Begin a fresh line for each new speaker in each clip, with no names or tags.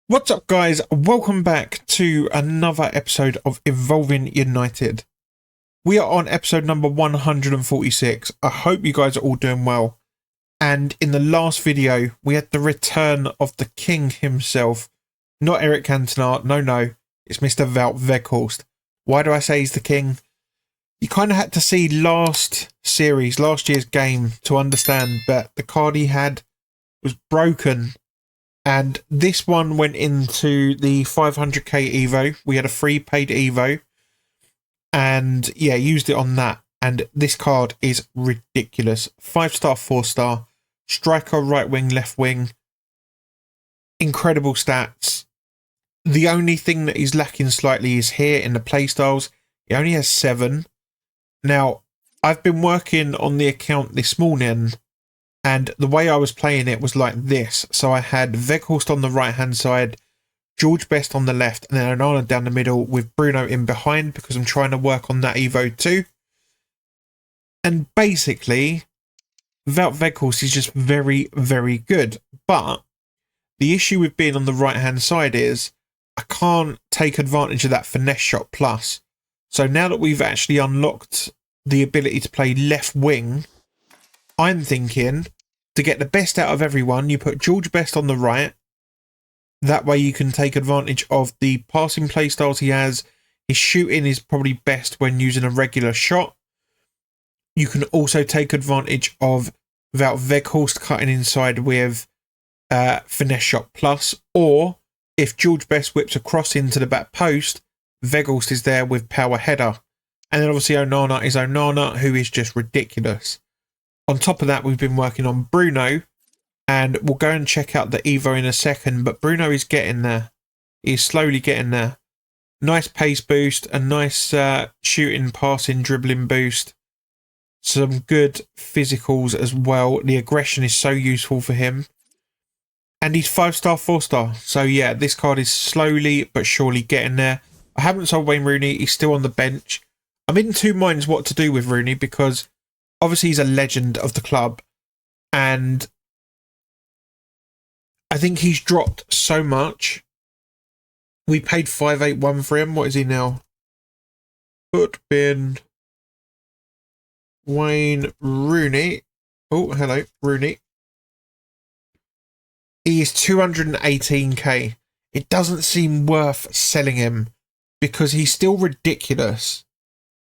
What's up, guys? Welcome back to another episode of Evolving United. We are on episode number 146. I hope you guys are all doing well. And in the last video, we had the return of the king himself. Not Eric Cantona, no. It's Mr. Wout Weghorst. Why do I say he's the king? You kind of had to see last year's game to understand that the card he had was broken. And this one went into the 500k Evo. We had a free paid Evo. And yeah, used it on that. And this card is ridiculous. 5-star, 4-star. Striker, right wing, left wing. Incredible stats. The only thing that is lacking slightly is here in the playstyles. He only has 7. Now, I've been working on the account this morning. And the way I was playing it was like this. So I had Weghorst on the right-hand side, George Best on the left, and then Onana down the middle with Bruno in behind because I'm trying to work on that Evo too. And basically, Wout Weghorst is just very, very good. But the issue with being on the right-hand side is I can't take advantage of that finesse shot plus. So now that we've actually unlocked the ability to play left wing, I'm thinking to get the best out of everyone, you put George Best on the right. That way you can take advantage of the passing play styles he has. His shooting is probably best when using a regular shot. You can also take advantage of Wout Weghorst cutting inside with finesse shot plus. Or if George Best whips across into the back post, Weghorst is there with power header. And then obviously Onana is Onana, who is just ridiculous. On top of that, we've been working on Bruno, and we'll go and check out the Evo in a second, but Bruno is getting there. He's slowly getting there. Nice pace boost, a nice shooting, passing, dribbling boost. Some good physicals as well. The aggression is so useful for him. And he's 5-star, 4-star. So yeah, this card is slowly but surely getting there. I haven't sold Wayne Rooney. He's still on the bench. I'm in two minds what to do with Rooney because obviously he's a legend of the club, and I think he's dropped so much. We paid 581 for him. What is he now? Put bin Wayne Rooney. Oh, hello, Rooney. He is 218k. It doesn't seem worth selling him because he's still ridiculous.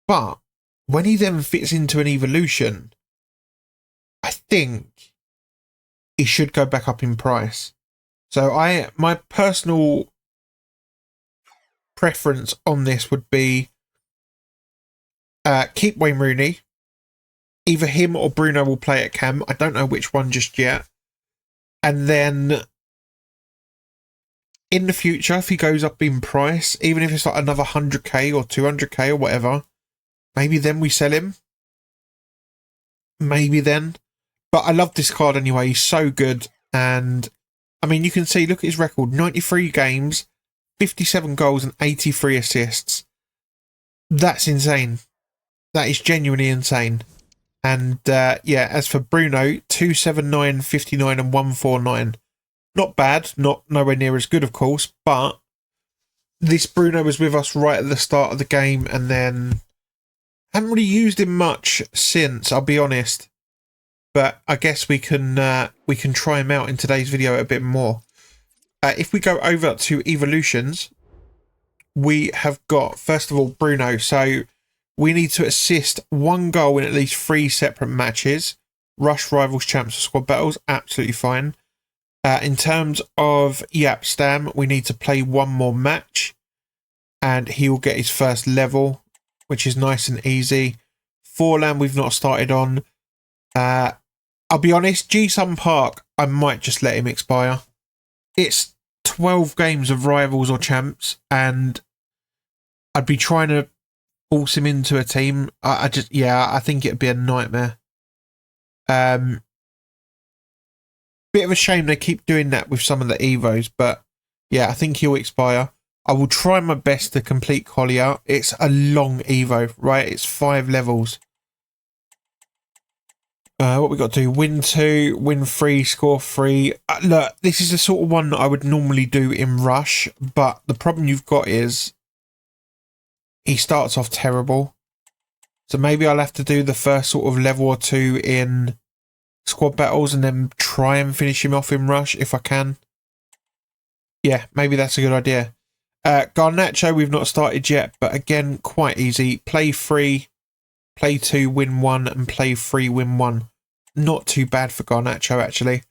But when he then fits into an evolution, I think he should go back up in price. So my personal preference on this would be keep Wayne Rooney. Either him or Bruno will play at cam. I don't know which one just yet. And then in the future, if he goes up in price, even if it's like another 100k or 200k or whatever, maybe then we sell him. Maybe then. But I love this card anyway. He's so good. And, I mean, you can see, look at his record. 93 games, 57 goals and 83 assists. That's insane. That is genuinely insane. And, yeah, as for Bruno, 279, 59 and 149. Not bad. Not nowhere near as good, of course. But this Bruno was with us right at the start of the game and then haven't really used him much since, I'll be honest. But I guess we can try him out in today's video a bit more. If we go over to evolutions, we have got, first of all, Bruno. So we need to assist 1 goal in at least 3 separate matches. Rush, rivals, champs, or squad battles, absolutely fine. In terms of Yap Stam, we need to play 1 more match. And he will get his first level, which is nice and easy. Forlan we've not started on. I'll be honest, Ji-Sun Park, I might just let him expire. It's 12 games of rivals or champs, and I'd be trying to force him into a team. I think it'd be a nightmare. Bit of a shame they keep doing that with some of the Evos, but yeah, I think he'll expire. I will try my best to complete Collier. It's a long Evo, right? It's 5 levels. What we got to do? Win 2, win 3, score 3. Look, this is the sort of one that I would normally do in Rush, but the problem you've got is he starts off terrible. So maybe I'll have to do the first sort of level or two in squad battles and then try and finish him off in Rush if I can. Yeah, maybe that's a good idea. Garnacho, we've not started yet, but again, quite easy. Play 3, play 2, win 1, and play 3, win 1. Not too bad for Garnacho, actually.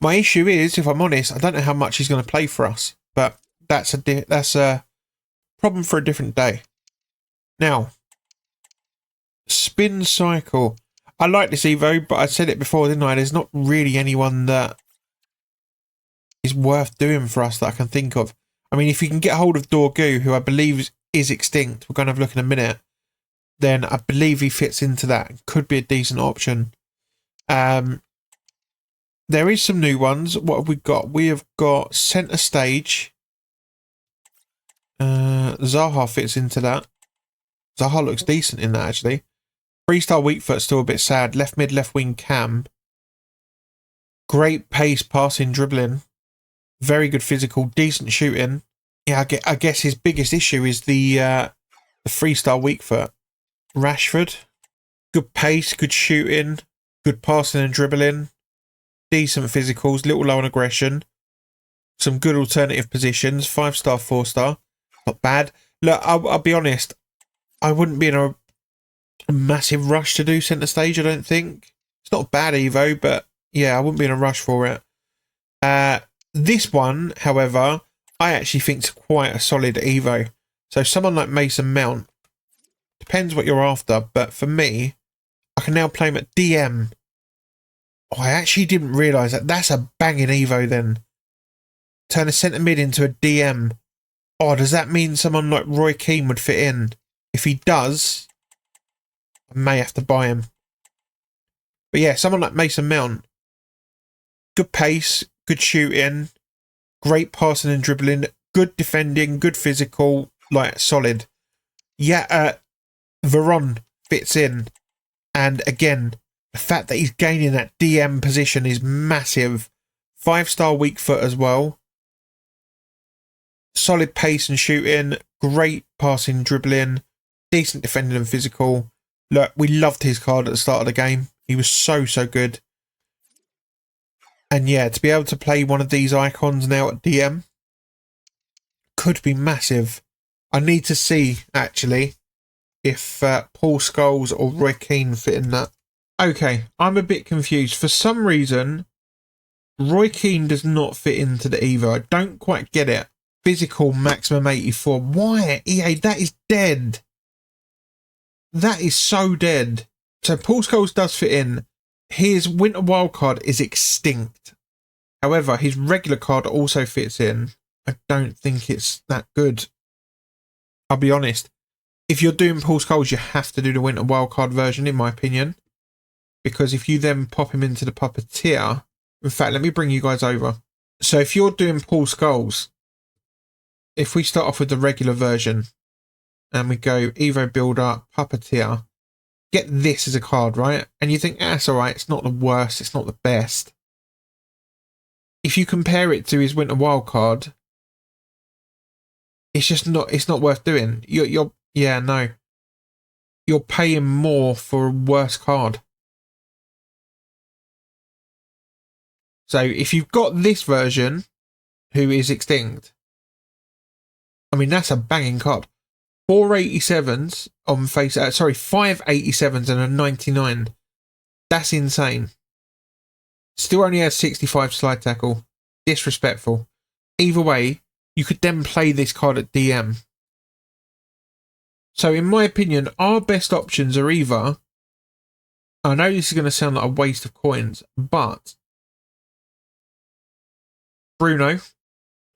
My issue is, if I'm honest, I don't know how much he's going to play for us, but that's a problem for a different day. Now, spin cycle. I like this Evo, but I said it before, didn't I? There's not really anyone that is worth doing for us that I can think of. I mean, if you can get hold of Dorgu, who I believe is extinct, we're going to have a look in a minute, then I believe he fits into that. Could be a decent option. There is some new ones. What have we got? We have got Centre Stage. Zaha fits into that. Zaha looks decent in that, actually. Freestyle weak foot, still a bit sad. Left mid, left wing cam. Great pace, passing, dribbling. Very good physical, decent shooting. Yeah, I guess his biggest issue is the freestyle weak foot. Rashford. Good pace, good shooting. Good passing and dribbling. Decent physicals, little low on aggression. Some good alternative positions. 5-star, 4-star. Not bad. Look, I'll be honest. I wouldn't be in a massive rush to do centre stage, I don't think. It's not a bad Evo, but yeah, I wouldn't be in a rush for it. This one, however, I actually think is quite a solid Evo. So someone like Mason Mount, depends what you're after, but for me, I can now play him at DM. Oh, I actually didn't realise that. That's a banging Evo then. Turn a centre mid into a DM. Oh, does that mean someone like Roy Keane would fit in? If he does, I may have to buy him. But yeah, someone like Mason Mount. Good pace, good shooting, great passing and dribbling, good defending, good physical, like solid. Yeah, Veron fits in. And again, the fact that he's gaining that DM position is massive. 5-star weak foot as well. Solid pace and shooting, great passing, dribbling, decent defending and physical. Look, we loved his card at the start of the game. He was so good. And yeah, to be able to play one of these icons now at DM could be massive. I need to see, actually, if Paul Scholes or Roy Keane fit in that. Okay, I'm a bit confused. For some reason, Roy Keane does not fit into the Evo. I don't quite get it. Physical maximum 84. Why? EA, that is dead. That is so dead. So Paul Scholes does fit in. His winter wildcard is extinct. However, his regular card also fits in. I don't think it's that good. I'll be honest. If you're doing Paul Scholes, you have to do the winter wildcard version, in my opinion. Because if you then pop him into the puppeteer... In fact, let me bring you guys over. So if you're doing Paul Scholes, if we start off with the regular version and we go Evo Builder, Puppeteer, get this as a card, right? And you think, that's all right, it's not the worst, it's not the best. If you compare it to his Winter Wildcard, it's just not, it's not worth doing. Yeah, no. You're paying more for a worse card. So if you've got this version, who is extinct, I mean, that's a banging card. 487s on face, 587s and a 99. That's insane. Still only has 65 slide tackle. Disrespectful. Either way, you could then play this card at DM. So in my opinion, our best options are either, I know this is going to sound like a waste of coins, but Bruno,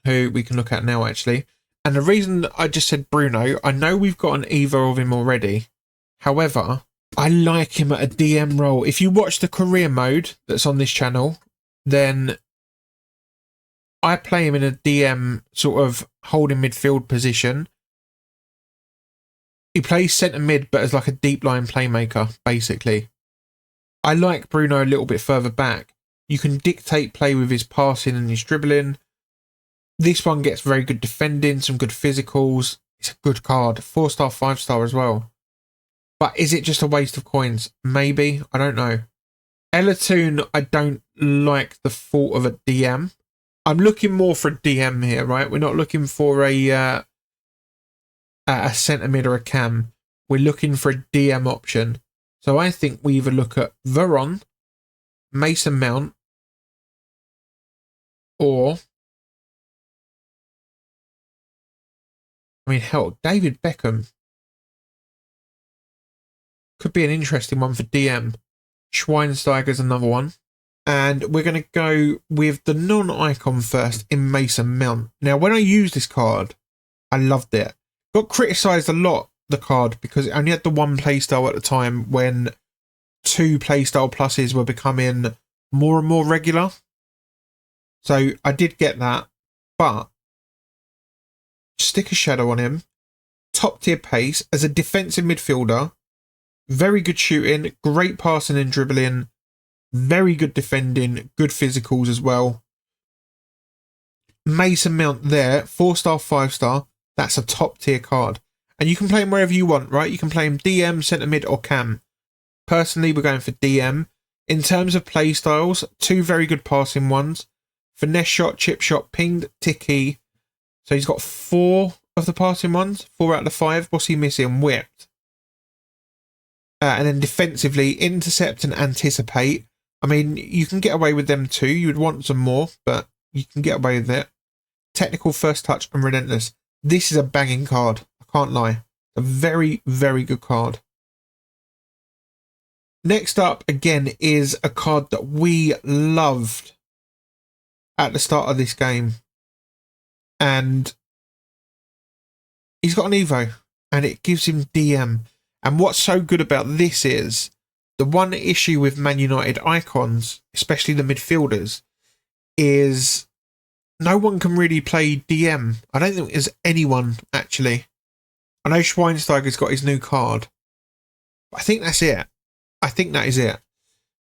who we can look at now actually. And the reason I just said Bruno, I know we've got an Evo of him already. However, I like him at a DM role. If you watch the career mode that's on this channel, then I play him in a DM sort of holding midfield position. He plays centre mid, but as like a deep line playmaker, basically. I like Bruno a little bit further back. You can dictate play with his passing and his dribbling. This one gets very good defending, some good physicals. It's a good card. 4-star, 5-star as well. But is it just a waste of coins? Maybe. I don't know. Elatoon, I don't like the thought of a DM. I'm looking more for a DM here, right? We're not looking for a centre mid or a cam. We're looking for a DM option. So I think we either look at Veron, Mason Mount, or... I mean, hell, David Beckham could be an interesting one for DM. Schweinsteiger's another one. And we're going to go with the non-icon first in Mason Mount. Now, when I used this card, I loved it. Got criticised a lot, the card, because it only had the one playstyle at the time when 2 playstyle pluses were becoming more and more regular. So I did get that, but stick a shadow on him. Top tier pace as a defensive midfielder. Very good shooting, great passing and dribbling, very good defending, good physicals as well. Mason Mount there, 4-star, 5-star. That's a top tier card. And you can play him wherever you want, right? You can play him DM, centre mid or cam. Personally, we're going for DM. In terms of play styles, 2 very good passing ones. Finesse shot, chip shot, pinged, ticky. So he's got 4 of the passing ones. 4 out of the 5. What's he missing? Whipped. And then defensively, intercept and anticipate. I mean, you can get away with them too. You would want some more, but you can get away with it. Technical, first touch, and relentless. This is a banging card. I can't lie. A very, very good card. Next up, again, is a card that we loved at the start of this game. And he's got an Evo, and it gives him DM. And what's so good about this is the one issue with Man United icons, especially the midfielders, is no one can really play DM. I don't think there's anyone, actually. I know Schweinsteiger's got his new card. I think that's it. I think that is it.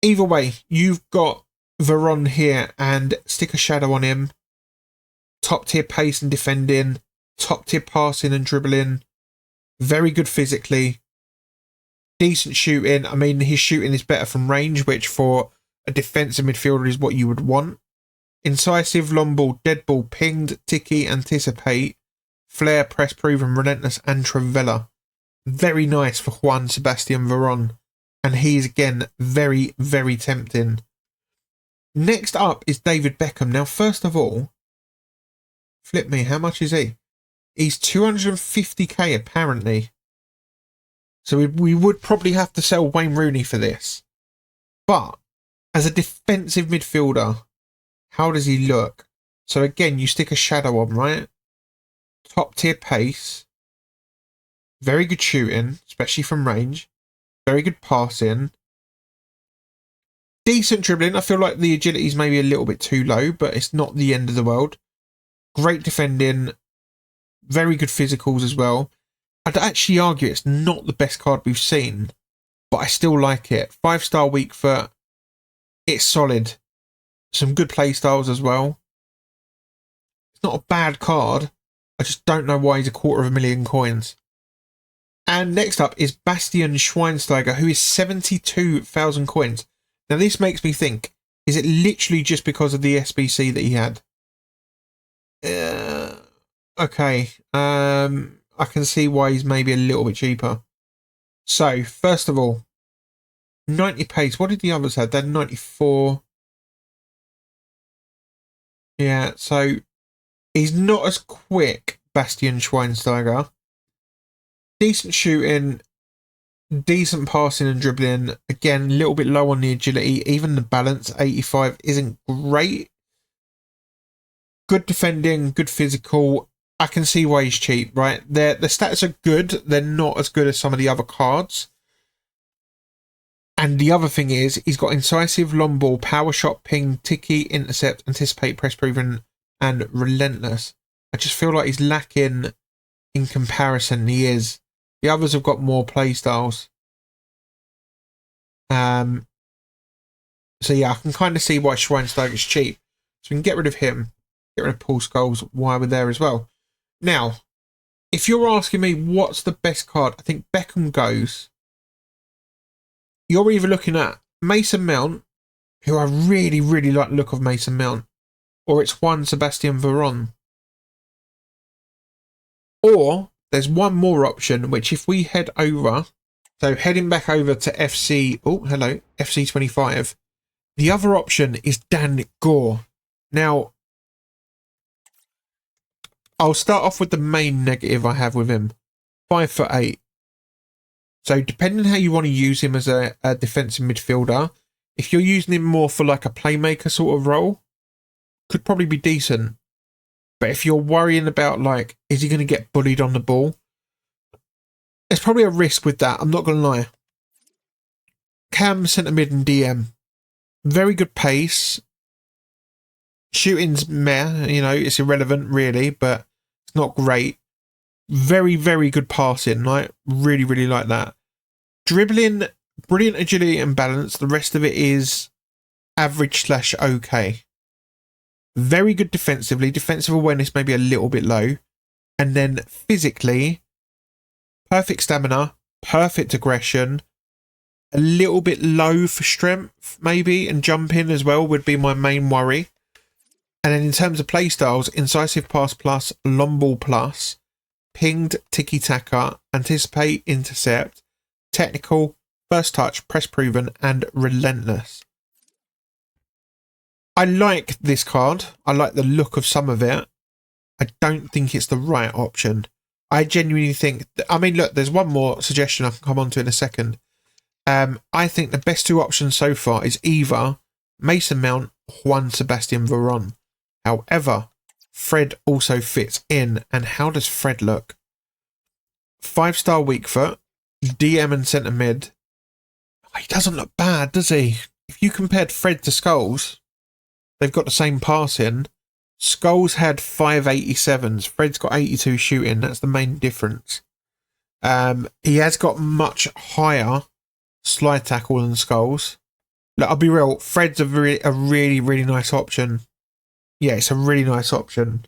Either way, you've got Veron here and stick a shadow on him. Top tier pace and defending. Top tier passing and dribbling. Very good physically. Decent shooting. I mean, his shooting is better from range, which for a defensive midfielder is what you would want. Incisive, long ball, dead ball, pinged, ticky, anticipate, flair, press, proven, relentless, and Travella. Very nice for Juan Sebastian Veron. And he's, again, very, very tempting. Next up is David Beckham. Now, first of all, flip me, how much is he? He's 250k apparently. So we would probably have to sell Wayne Rooney for this. But as a defensive midfielder, how does he look? So again, you stick a shadow on, right? Top tier pace. Very good shooting, especially from range. Very good passing. Decent dribbling. I feel like the agility is maybe a little bit too low, but it's not the end of the world. Great defending. Very good physicals as well. I'd actually argue it's not the best card we've seen, but I still like it. 5-star weak foot. It's solid. Some good play styles as well. It's not a bad card. I just don't know why he's 250,000 coins. And next up is Bastian Schweinsteiger, who is 72,000 coins. Now this makes me think, is it literally just because of the SBC that he had? Okay. I can see why he's maybe a little bit cheaper. So, first of all, 90 pace. What did the others have? They had 94. Yeah, so he's not as quick, Bastian Schweinsteiger. Decent shooting, decent passing and dribbling. Again, a little bit low on the agility. Even the balance, 85, isn't great. Good defending, good physical. I can see why he's cheap, right? The stats are good. They're not as good as some of the other cards. And the other thing is, he's got incisive, long ball, power shot, ping, ticky, intercept, anticipate, press proven, and relentless. I just feel like he's lacking in comparison. He is. The others have got more play styles. So yeah, I can kind of see why Schweinsteiger's cheap. So we can get rid of him, get rid of Paul Scholes while we're there as well. Now, if you're asking me what's the best card, I think Beckham goes. You're either looking at Mason Mount, who I really, really like the look of Mason Mount, or it's Juan Sebastian Veron. Or there's one more option, which if we head over, so heading back over to FC 25, the other option is Dan Gore. Now, I'll start off with the main negative I have with him. 5'8". So depending on how you want to use him as a defensive midfielder, if you're using him more for like a playmaker sort of role, could probably be decent. But if you're worrying about like, is he going to get bullied on the ball? There's probably a risk with that. I'm not going to lie. Cam, centre mid and DM. Very good pace. Shooting's meh, you know, it's irrelevant really, but it's not great. Very, very good passing. I really, really like that. Dribbling, brilliant agility and balance. The rest of it is average / okay. Very good defensively. Defensive awareness maybe a little bit low. And then physically, perfect stamina, perfect aggression. A little bit low for strength maybe, and jumping as well would be my main worry. And then in terms of playstyles, incisive pass plus, long ball plus, pinged, tiki-taka, anticipate, intercept, technical, first touch, press proven, and relentless. I like this card. I like the look of some of it. I don't think it's the right option. I genuinely think... I mean, look, there's one more suggestion I can come on to in a second. I think the best two options so far is either Mason Mount or Juan Sebastian Veron. However, Fred also fits in. And how does Fred look? 5-star weak foot, DM and centre mid. He doesn't look bad, does he? If you compared Fred to Scholes, they've got the same passing. Scholes had 587s. Fred's got 82 shooting. That's the main difference. He has got much higher slide tackle than Scholes. Look, I'll be real. Fred's a really, really nice option. Yeah, it's a really nice option.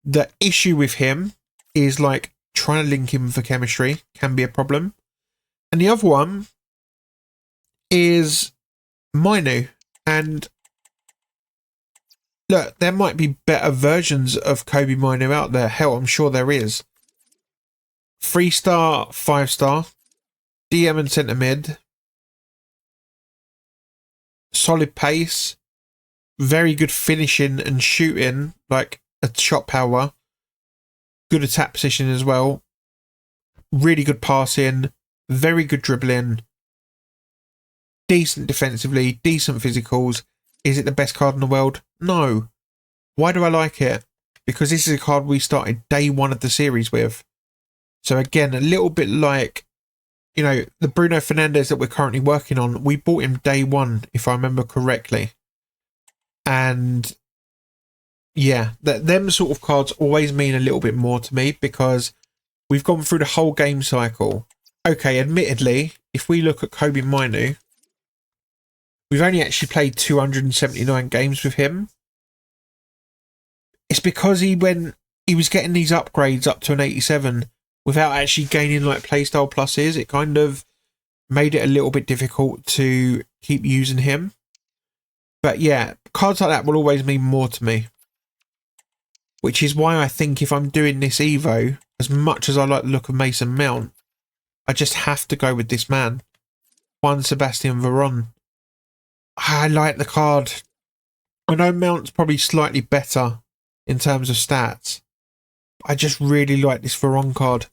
The issue with him is like trying to link him for chemistry can be a problem. And the other one is Mainu. And look, there might be better versions of Kobbie Mainoo out there. Hell, I'm sure there is. 3-star, 5-star, DM and centre mid. Solid pace. Very good finishing and shooting, like a shot power. Good attack position as well. Really good passing. Very good dribbling. Decent defensively. Decent physicals. Is it the best card in the world? No. Why do I like it? Because this is a card we started day one of the series with. So again, a little bit like, you know, the Bruno Fernandes that we're currently working on. We bought him day one, if I remember correctly. And yeah, them sort of cards always mean a little bit more to me because we've gone through the whole game cycle. Okay, admittedly, if we look at Kobbie Mainoo, we've only actually played 279 games with him. It's because he was getting these upgrades up to an 87 without actually gaining like playstyle pluses. It kind of made it a little bit difficult to keep using him. But yeah, cards like that will always mean more to me. Which is why I think if I'm doing this Evo, as much as I like the look of Mason Mount, I just have to go with this man. Juan Sebastian Veron. I like the card. I know Mount's probably slightly better in terms of stats. I just really like this Veron card.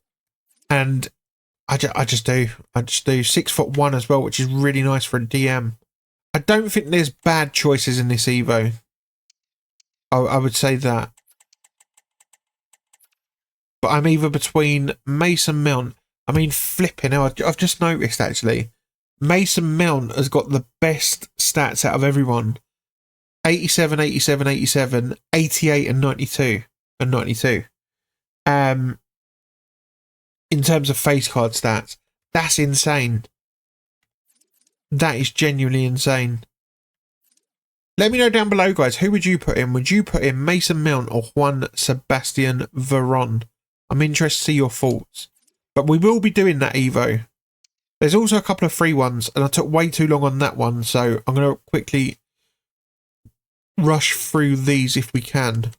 And I just do. 6'1" as well, which is really nice for a DM. I don't think there's bad choices in this Evo. I would say that. But I'm either between Mason Mount. I mean, flipping out. I've just noticed actually. Mason Mount has got the best stats out of everyone. 87, 87, 87, 88 and 92. In terms of face card stats. That's insane. That is genuinely insane. Let me know down below, guys. Who would you put in? Would you put in Mason Mount or Juan Sebastian Veron? I'm interested to see your thoughts. But we will be doing that Evo. There's also a couple of free ones, and I took way too long on that one, so I'm going to quickly rush through these if we can.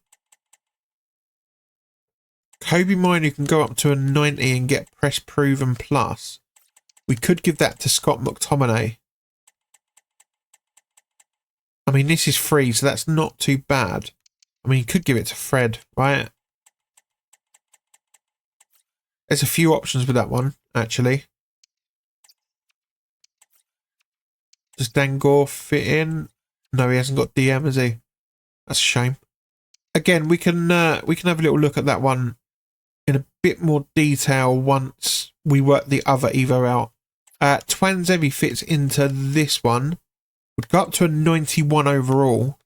Kobe Miner can go up to a 90 and get press proven plus. We could give that to Scott McTominay. I mean, this is free, so that's not too bad. I mean, you could give it to Fred, right? There's a few options with that one, actually. Does Dangor fit in? No, he hasn't got DM, has he? That's a shame. Again, we can have a little look at that one in a bit more detail once we work the other Evo out. Twanzevi fits into this one. Would go up to a 91 overall.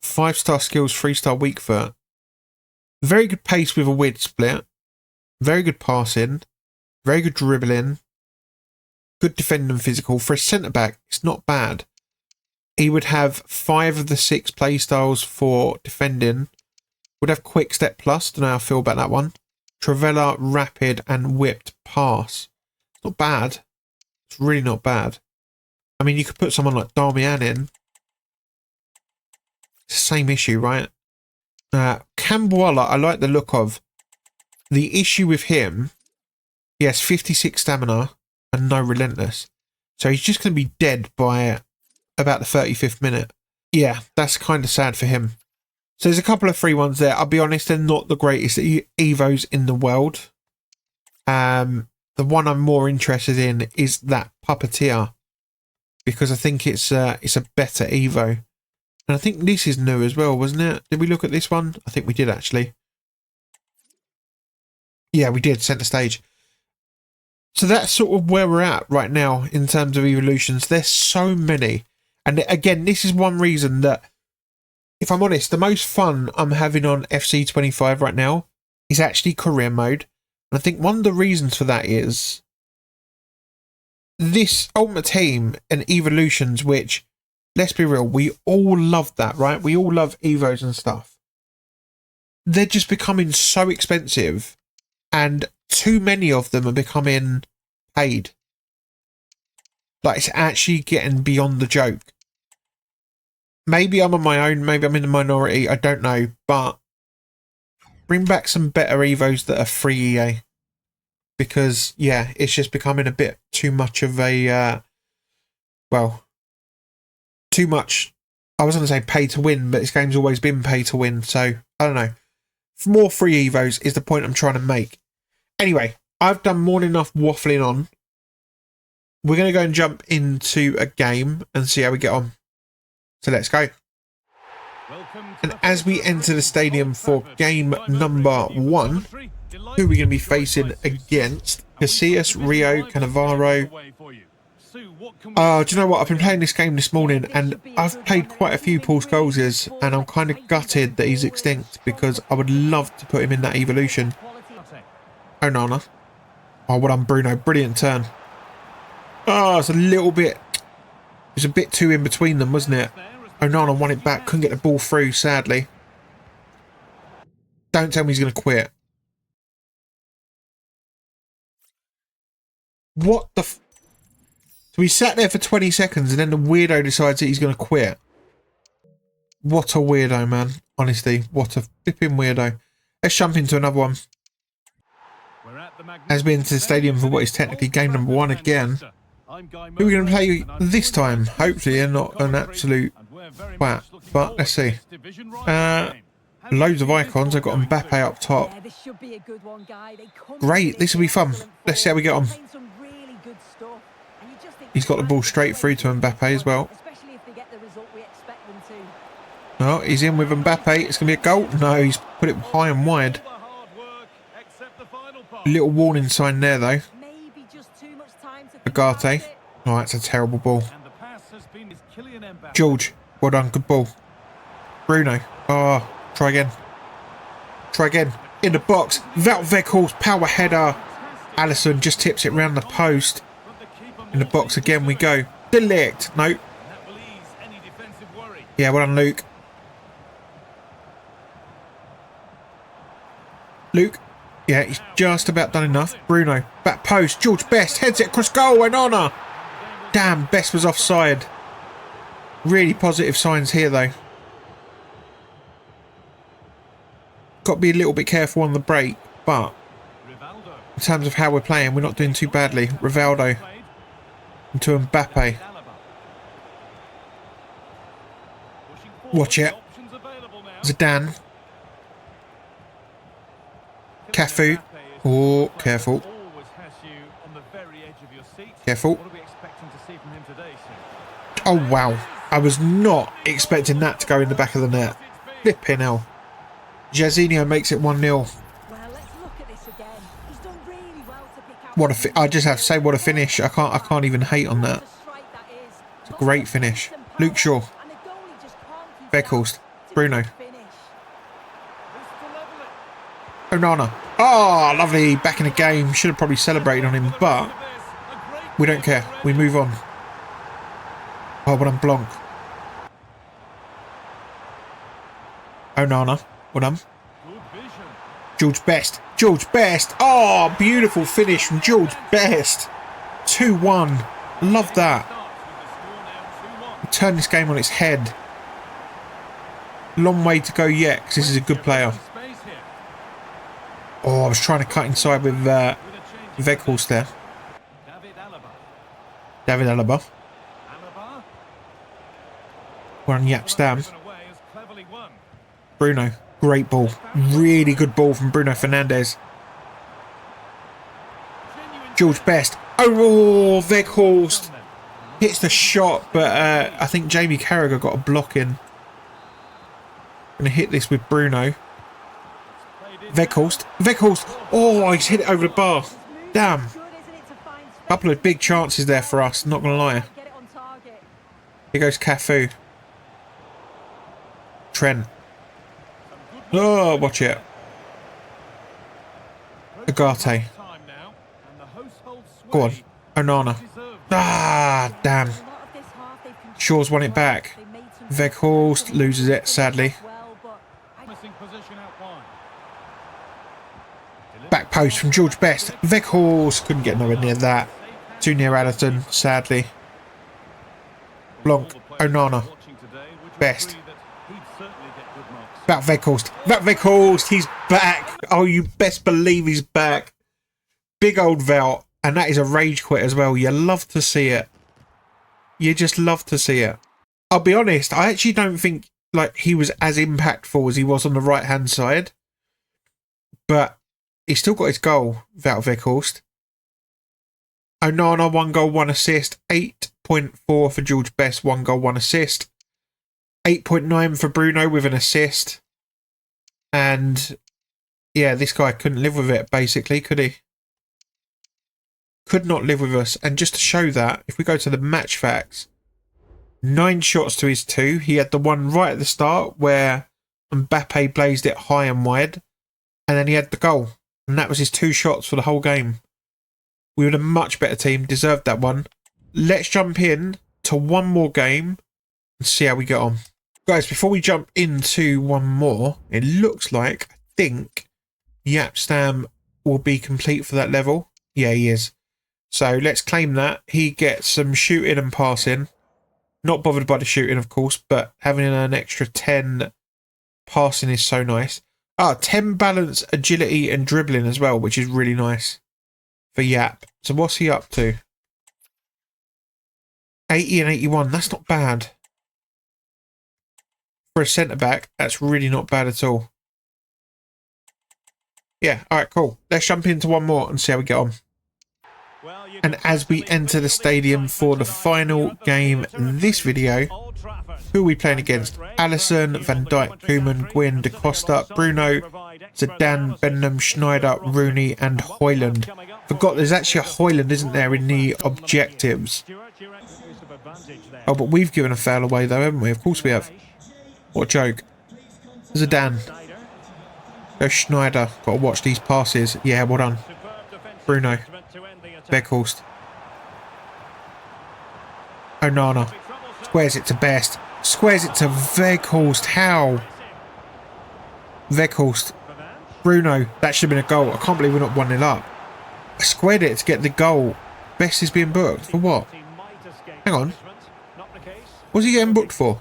5-star skills, 3-star weak foot. Very good pace with a weird split. Very good passing. Very good dribbling. Good defending physical. For a centre-back, it's not bad. He would have 5 of the 6 playstyles for defending. Would have quick step plus. Don't know how I feel about that one. Travella, rapid, and whipped pass. It's not bad. It's really not bad. I mean, you could put someone like Darmian in. It's the same issue, right? Cambuala, I like the look of. The issue with him, he has 56 stamina and no relentless. So he's just going to be dead by about the 35th minute. Yeah, that's kind of sad for him. So there's a couple of free ones there. I'll be honest, they're not the greatest Evos in the world. The one I'm more interested in is that Puppeteer, because I think it's a better Evo. And I think this is new as well, wasn't it? Did we look at this one? I think we did, actually. Yeah, we did. Centre stage. So that's sort of where we're at right now in terms of evolutions. There's so many. And again, this is one reason that, if I'm honest, the most fun I'm having on FC25 right now is actually career mode. And I think one of the reasons for that is this Ultimate Team and Evolutions, which, let's be real, we all love that, right? We all love Evos and stuff. They're just becoming so expensive, and too many of them are becoming paid. Like, it's actually getting beyond the joke. Maybe I'm on my own, maybe I'm in the minority, I don't know, but bring back some better Evos that are free EA. Because, yeah, it's just becoming a bit too much of a, well, too much. I was going to say pay to win, but this game's always been pay to win, so I don't know. More free Evos is the point I'm trying to make. Anyway, I've done more than enough waffling on. We're going to go and jump into a game and see how we get on. So let's go. And as we enter the stadium for game number 1, who are we going to be facing against? Casillas, Rio, Cannavaro. Do you know what? I've been playing this game this morning, and I've played quite a few Paul Scholes, and I'm kind of gutted that he's extinct, because I would love to put him in that evolution. Oh, Nana. Oh, well done, Bruno. Brilliant turn. Oh, it's a little bit... It was a bit too in between them, wasn't it? Onana won it back. Couldn't get the ball through, sadly. Don't tell me he's going to quit. What the... So he sat there for 20 seconds and then the weirdo decides that he's going to quit. What a weirdo, man. Honestly, what a flipping weirdo. Let's jump into another one. As we enter the stadium for what is technically game number 1 again. Who are we going to play this time? Hopefully they're not an absolute twat. But let's see. Loads of icons. I've got Mbappe up top. Great. This will be fun. Let's see how we get on. He's got the ball straight through to Mbappe as well. Oh, he's in with Mbappe. It's going to be a goal. No, he's put it high and wide. Little warning sign there, though. Agate. Oh, that's a terrible ball. George. Well done. Good ball. Bruno. Oh, try again. Try again. In the box. Wout Weghorst power header. Alisson just tips it round the post. In the box again we go. Delict. No. Yeah, well done, Luke. Luke. Yeah, he's just about done enough. Bruno. Back post. George Best. Heads it across goal. And honour. Damn, Best was offside. Really positive signs here, though. Got to be a little bit careful on the break, but in terms of how we're playing, we're not doing too badly. Rivaldo into Mbappe. Watch it. Zidane. Cafu. Oh, careful. Careful. Oh, wow. I was not expecting that to go in the back of the net. Flipping hell. Jairzinho makes it 1-0. What a I just have to say, what a finish. I can't even hate on that. It's a great finish. Luke Shaw. Weghorst. Bruno. Onana. Oh, lovely. Back in the game. Should have probably celebrated on him, but we don't care. We move on. Oh, but I'm Blanc. Onana. Well done. George Best. George Best. Oh, beautiful finish from George Best. 2-1. Love that. Turn this game on its head. Long way to go yet, because this is a good player. Oh, I was trying to cut inside with Weghorst there. David Alaba. We're on Yap Stam. Bruno. Great ball. Really good ball from Bruno Fernandes. George Best. Oh, Weghorst hits the shot, but I think Jamie Carragher got a block in. Going to hit this with Bruno. Weghorst. Weghorst. Oh, he's hit it over the bar. Damn. Couple of big chances there for us, not going to lie. Here goes Cafu. Trent. Oh, watch it. Agate. Go on. Onana. Ah, damn. Shaw's won it back. Weghorst loses it, sadly. Back post from George Best. Weghorst couldn't get nowhere near that. Too near Allison, sadly. Blanc. Onana. Best. That Weghorst. That Weghorst. He's back. Oh, you best believe he's back. Big old Velt. And that is a rage quit as well. You love to see it. You just love to see it. I'll be honest. I actually don't think like he was as impactful as he was on the right hand side. But he still got his goal. Velt Weghorst. Onana, 1 goal, 1 assist. 8.4 for George Best. 1 goal, 1 assist. 8.9 for Bruno with an assist. And yeah, this guy couldn't live with it, basically, could he? Could not live with us. And just to show that, if we go to the match facts, 9 shots to his 2. He had the one right at the start where Mbappe blazed it high and wide. And then he had the goal. And that was his 2 shots for the whole game. We were a much better team. Deserved that one. Let's jump in to one more game and see how we get on. Guys, before we jump into one more, it looks like, I think, Yap Stam will be complete for that level. Yeah, he is. So let's claim that. He gets some shooting and passing. Not bothered by the shooting, of course, but having an extra 10 passing is so nice. 10 balance, agility and dribbling as well, which is really nice for Yap. So what's he up to? 80 and 81. That's not bad. For a centre-back, that's really not bad at all. Yeah, alright, cool. Let's jump into one more and see how we get on. And as we enter the stadium for the final game in this video, who are we playing against? Alisson, Van Dijk, Koeman, Gwyn, Da Costa, Bruno, Zidane, Benham, Schneider, Rooney and Højlund. Forgot there's actually a Højlund, isn't there, in the objectives? Oh, but we've given a foul away though, haven't we? Of course we have. What a joke. Zidane. Go Schneider. Got to watch these passes. Yeah, well done. Bruno. Weghorst. Onana. Squares it to Best. Squares it to Weghorst. How? Weghorst. Bruno. That should have been a goal. I can't believe we're not 1-0 up. I squared it to get the goal. Best is being booked. For what? Hang on. What's he getting booked for?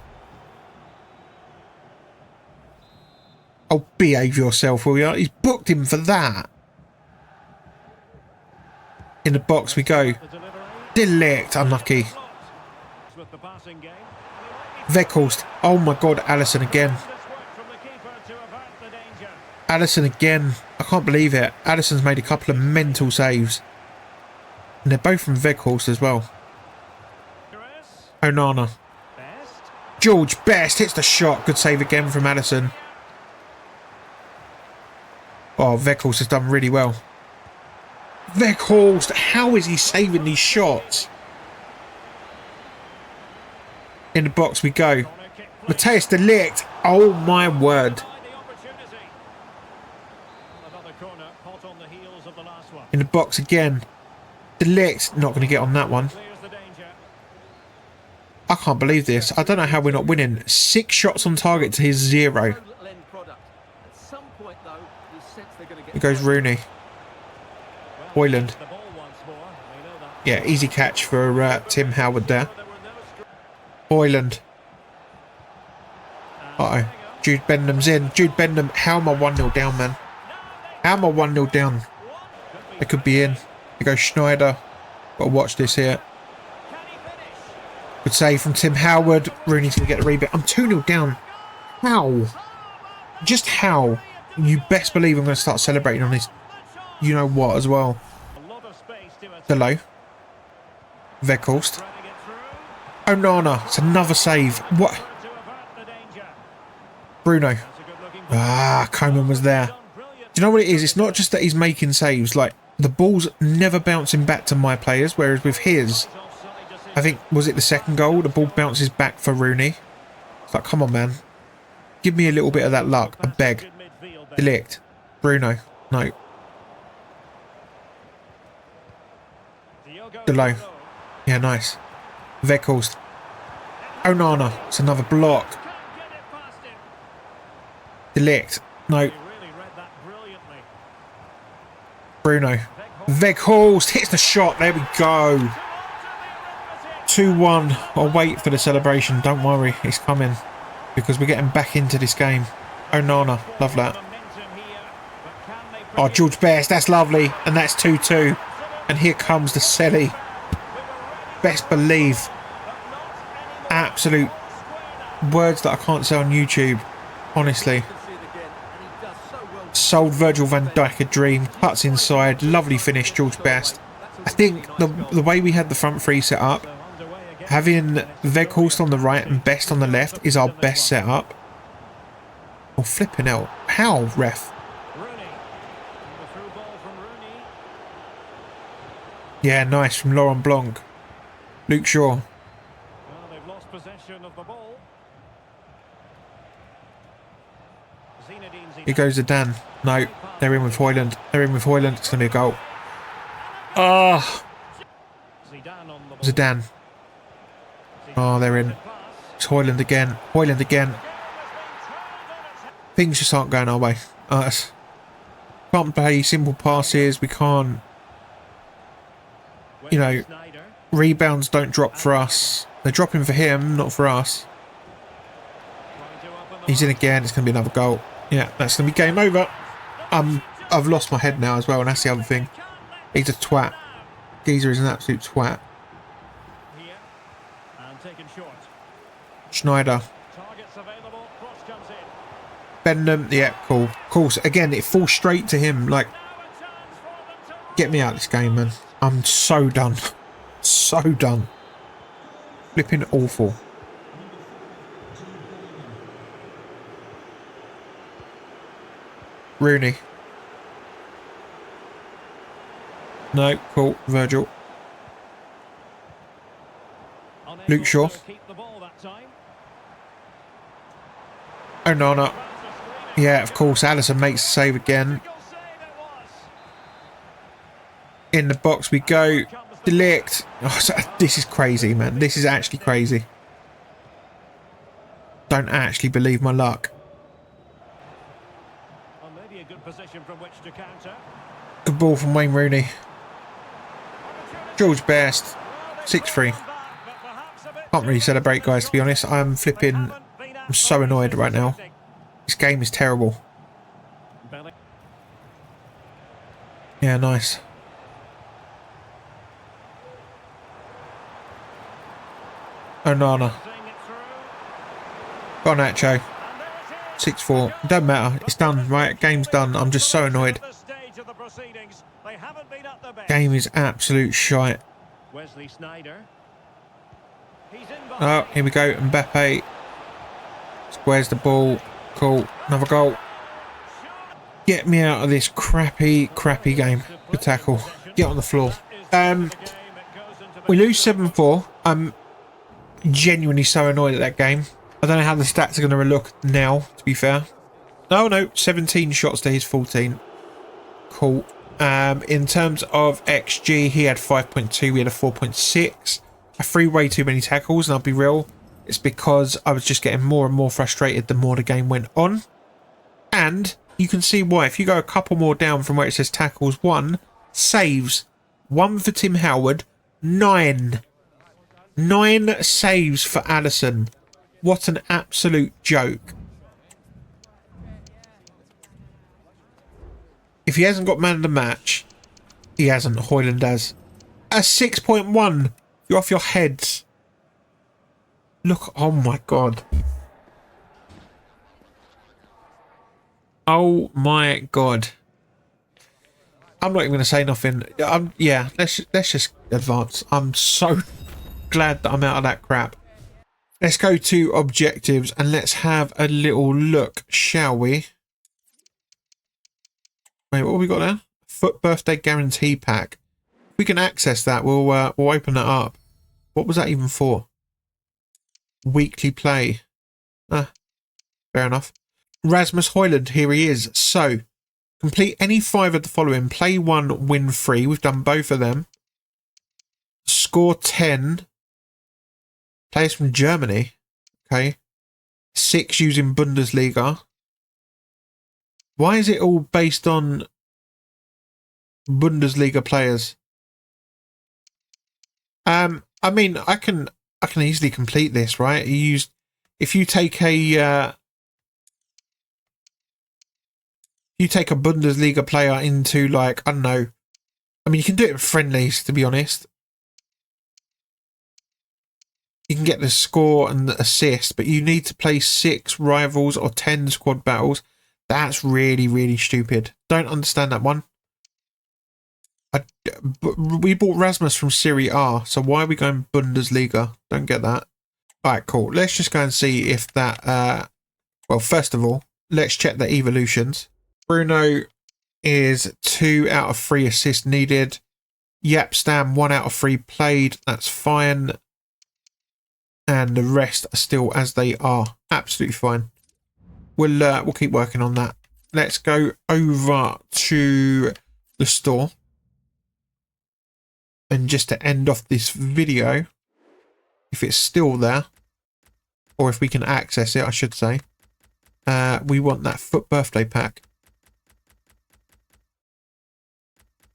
Oh, behave yourself, will you? He's booked him for that. In the box we go. Delect. Unlucky. Weghorst. Oh my god, Alisson again. Alisson again. I can't believe it. Alisson's made a couple of mental saves. And they're both from Weghorst as well. Onana. George Best hits the shot. Good save again from Alisson. Oh, Weghorst has done really well. Weghorst, how is he saving these shots? In the box we go. Matthijs de Ligt. Oh my word. In the box again. De Ligt, not going to get on that one. I can't believe this. I don't know how we're not winning. 6 shots on target to his 0. Here goes Rooney. Hoyland. Yeah, easy catch for Tim Howard there. Hoyland. Uh-oh. Jude Bellingham's in. Jude Bellingham. How am I 1-0 down, man? How am I 1-0 down? It could be in. Here goes Schneider. Got to watch this here. Good save from Tim Howard. Rooney's going to get the rebound. I'm 2-0 down. How? Just how? You best believe I'm going to start celebrating on this. You know what as well. Hello. Weghorst. Onana. It's another save. What? Bruno. Ah, Coman was there. Do you know what it is? It's not just that he's making saves. Like, the ball's never bouncing back to my players. Whereas with his, I think, was it the second goal? The ball bounces back for Rooney. It's like, come on, man. Give me a little bit of that luck. I beg. De Ligt. Bruno. No. Below. Yeah, nice. Weghorst. Onana. It's another block. De Ligt. No. Bruno. Weghorst hits the shot. There we go. 2-1. I'll wait for the celebration. Don't worry. It's coming. Because we're getting back into this game. Onana. Love that. Oh, George Best. That's lovely. And that's 2-2. And here comes the celly. Best believe. Absolute words that I can't say on YouTube. Honestly. Sold Virgil van Dijk a dream. Cuts inside. Lovely finish, George Best. I think the way we had the front three set up, having Weghorst on the right and Best on the left is our best setup. Oh, flipping out. How, ref? Yeah, nice from Laurent Blanc. Luke Shaw.
They've lost possession of the ball.
Here goes Zidane. No, they're in with Hoyland. They're in with Hoyland. It's going to be a goal. Oh, Zidane. Oh, they're in. It's Hoyland again. Hoyland again. Things just aren't going our way. Can't play simple passes. We can't. You know, rebounds don't drop for us. They're dropping for him, not for us. He's in again. It's going to be another goal. Yeah, that's going to be game over. I've lost my head now as well, and that's the other thing. He's a twat. Geezer is an absolute twat. Schneider. Bellingham. Yeah, cool. Of course, again, it falls straight to him. Like, get me out of this game, man. I'm so done. So done. Flipping awful. Rooney. No, cool. Virgil. Luke Shaw. Onana. Yeah, of course. Alisson makes the save again. In the box we go. Delict. Oh, this is crazy, man. This is actually crazy. Don't actually believe my luck.
Well, maybe a good position from which to counter.
Good ball from Wayne Rooney. George Best. 6-3. Can't really celebrate, guys, to be honest. I'm so annoyed right now. This game is terrible. Yeah, nice. Onana. Go on, Nacho. 6-4. Don't matter. It's done, right? Game's done. I'm just so annoyed. Game is absolute shite. Oh, here we go. Mbappe. Squares the ball. Cool. Another goal. Get me out of this crappy game. Good tackle. Get on the floor. We lose 7-4. I'm genuinely so annoyed at that game. I don't know how the stats are going to look now, to be fair. Oh, no. 17 shots to his 14. Cool. In terms of XG, he had 5.2. We had a 4.6. I threw way too many tackles, and I'll be real. It's because I was just getting more and more frustrated the more the game went on. And you can see why. If you go a couple more down from where it says tackles, 1, saves. 1 for Tim Howard. 9 saves for Allison. What an absolute joke. If he hasn't got man of the match, he hasn't. Højlund has. A 6.1. You're off your heads. Look, oh my god. Oh my god. I'm not even going to say nothing. Yeah, let's just advance. I'm so glad that I'm out of that crap. Let's go to objectives and let's have a little look, shall we? Wait, what have we got there? Foot birthday guarantee pack. If we can access that, we'll open that up. What was that even for? Weekly play. Fair enough. Rasmus Højlund, here he is. So, complete any 5 of the following. Play 1, win 3. We've done both of them. Score 10. Players from Germany. Okay. 6 using Bundesliga. Why is it all based on Bundesliga players? I mean, I can easily complete this, right? If you take a Bundesliga player into, like, I don't know. I mean, you can do it with friendlies, to be honest. You can get the score and the assist, but you need to play 6 rivals or 10 squad battles. That's really, really stupid. Don't understand that one. We bought Rasmus from Serie A, so why are we going Bundesliga? Don't get that. Alright, cool. Let's just go and see if that... well, first of all, let's check the evolutions. Bruno is 2 out of 3 assists needed. Yapstam, 1 out of 3 played. That's fine. And the rest are still as they are. Absolutely fine. We'll keep working on that. Let's go over to the store. And just to end off this video, if it's still there, or if we can access it, I should say, we want that foot birthday pack.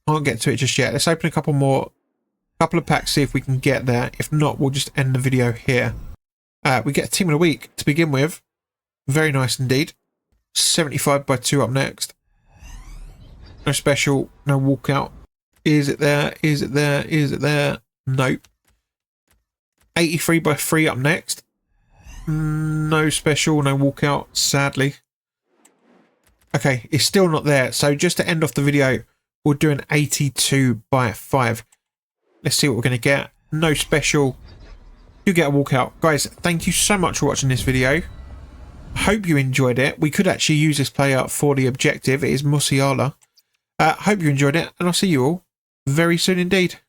I won't get to it just yet. Let's open a couple of packs, see if we can get there. If not, we'll just end the video here. We get a team of the week to begin with. Very nice indeed. 75 by 2 up next. No special, no walkout. Is it there? Is it there? Is it there? Nope. 83 by 3 up next. No special, no walkout, sadly. Okay, it's still not there. So just to end off the video, we'll do an 82 by 5. Let's see what we're going to get. No special. You get a walkout. Guys, thank you so much for watching this video. I hope you enjoyed it. We could actually use this player for the objective. It is Musiala. Hope you enjoyed it, and I'll see you all very soon indeed.